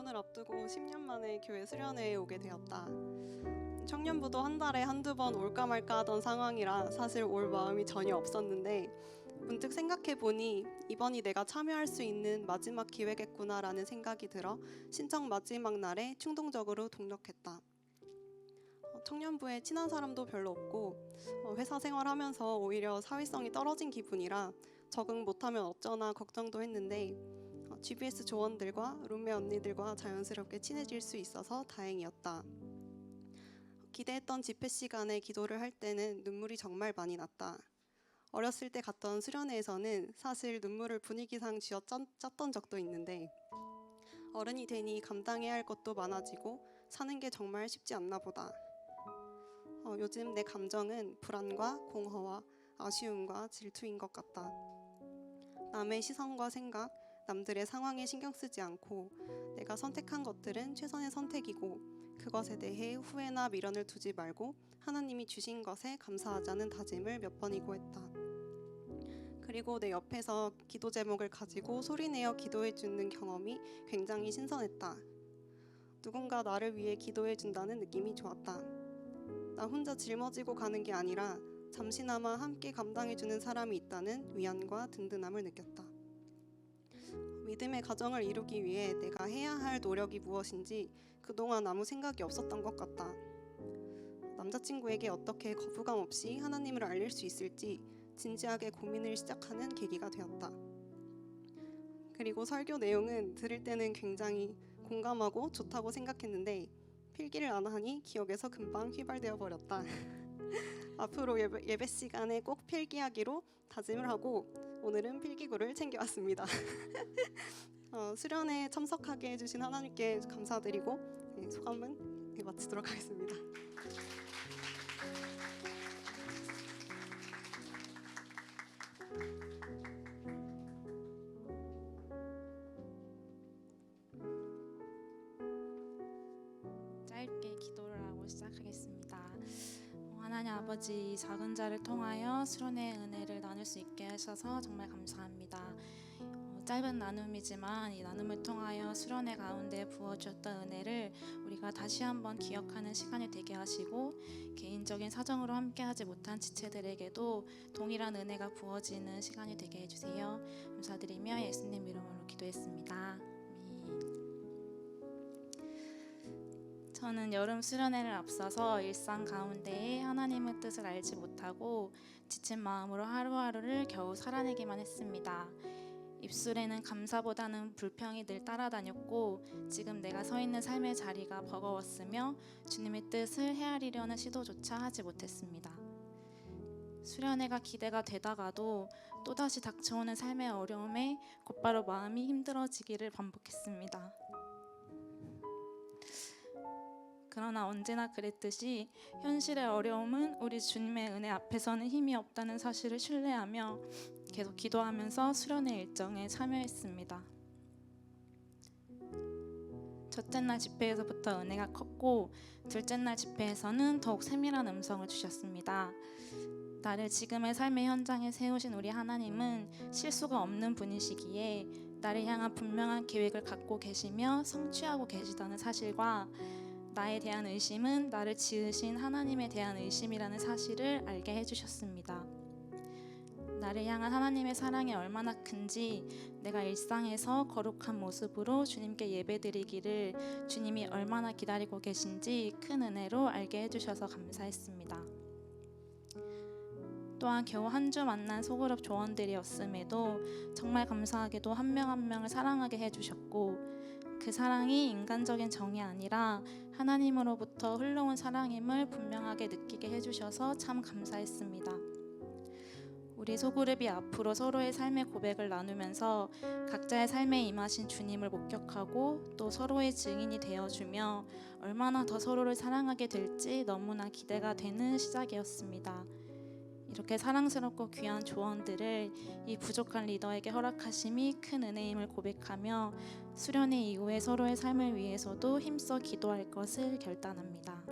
결혼을 앞두고 10년 만에 교회 수련회에 오게 되었다. 청년부도 한 달에 한두 번 올까 말까 하던 상황이라 사실 올 마음이 전혀 없었는데 문득 생각해보니 이번이 내가 참여할 수 있는 마지막 기회겠구나라는 생각이 들어 신청 마지막 날에 충동적으로 등록했다. 청년부에 친한 사람도 별로 없고 회사 생활하면서 오히려 사회성이 떨어진 기분이라 적응 못하면 어쩌나 걱정도 했는데 GBS 조원들과 룸메 언니들과 자연스럽게 친해질 수 있어서 다행이었다. 기대했던 집회 시간에 기도를 할 때는 눈물이 정말 많이 났다. 어렸을 때 갔던 수련회에서는 사실 눈물을 분위기상 쥐어 짰던 적도 있는데 어른이 되니 감당해야 할 것도 많아지고 사는 게 정말 쉽지 않나 보다. 요즘 내 감정은 불안과 공허와 아쉬움과 질투인 것 같다. 남의 시선과 생각, 남들의 상황에 신경 쓰지 않고 내가 선택한 것들은 최선의 선택이고 그것에 대해 후회나 미련을 두지 말고 하나님이 주신 것에 감사하자는 다짐을 몇 번이고 했다. 그리고 내 옆에서 기도 제목을 가지고 소리내어 기도해 주는 경험이 굉장히 신선했다. 누군가 나를 위해 기도해 준다는 느낌이 좋았다. 나 혼자 짊어지고 가는 게 아니라 잠시나마 함께 감당해 주는 사람이 있다는 위안과 든든함을 느꼈다. 믿음의 가정을 이루기 위해 내가 해야 할 노력이 무엇인지 그동안 아무 생각이 없었던 것 같다. 남자친구에게 어떻게 거부감 없이 하나님을 알릴 수 있을지 진지하게 고민을 시작하는 계기가 되었다. 그리고 설교 내용은 들을 때는 굉장히 공감하고 좋다고 생각했는데 필기를 안 하니 기억에서 금방 휘발되어 버렸다. 앞으로 예배 시간에 꼭 필기하기로 다짐을 하고 오늘은 필기구를 챙겨왔습니다. 수련회에 참석하게 해주신 하나님께 감사드리고 소감은 마치도록 하겠습니다. 짧게 기도를 하고 시작하겠습니다. 하나님 아버지, 작은 자를 통하여 수련의 은혜를 나눌 수 있게 하셔서 정말 감사합니다. 짧은 나눔이지만 이 나눔을 통하여 수련회 가운데 부어주었던 은혜를 우리가 다시 한번 기억하는 시간이 되게 하시고 개인적인 사정으로 함께하지 못한 지체들에게도 동일한 은혜가 부어지는 시간이 되게 해주세요. 감사드리며 예수님 이름으로 기도했습니다. 저는 여름 수련회를 앞서서 일상 가운데에 하나님의 뜻을 알지 못하고 지친 마음으로 하루하루를 겨우 살아내기만 했습니다. 입술에는 감사보다는 불평이 늘 따라다녔고 지금 내가 서 있는 삶의 자리가 버거웠으며 주님의 뜻을 헤아리려는 시도조차 하지 못했습니다. 수련회가 기대가 되다가도 또다시 닥쳐오는 삶의 어려움에 곧바로 마음이 힘들어지기를 반복했습니다. 그러나 언제나 그랬듯이 현실의 어려움은 우리 주님의 은혜 앞에서는 힘이 없다는 사실을 신뢰하며 계속 기도하면서 수련회 일정에 참여했습니다. 첫째 날 집회에서부터 은혜가 컸고 둘째 날 집회에서는 더욱 세밀한 음성을 주셨습니다. 나를 지금의 삶의 현장에 세우신 우리 하나님은 실수가 없는 분이시기에 나를 향한 분명한 계획을 갖고 계시며 성취하고 계시다는 사실과 나에 대한 의심은 나를 지으신 하나님에 대한 의심이라는 사실을 알게 해주셨습니다. 나를 향한 하나님의 사랑이 얼마나 큰지 내가 일상에서 거룩한 모습으로 주님께 예배드리기를 주님이 얼마나 기다리고 계신지 큰 은혜로 알게 해주셔서 감사했습니다. 또한 겨우 한 주 만난 소그룹 조원들이었음에도 정말 감사하게도 한 명 한 명을 사랑하게 해주셨고 그 사랑이 인간적인 정이 아니라 하나님으로부터 흘러온 사랑임을 분명하게 느끼게 해주셔서 참 감사했습니다. 우리 소그룹이 앞으로 서로의 삶의 고백을 나누면서 각자의 삶에 임하신 주님을 목격하고 또 서로의 증인이 되어주며 얼마나 더 서로를 사랑하게 될지 너무나 기대가 되는 시작이었습니다. 이렇게 사랑스럽고 귀한 조언들을 이 부족한 리더에게 허락하심이 큰 은혜임을 고백하며 수련회 이후에 서로의 삶을 위해서도 힘써 기도할 것을 결단합니다.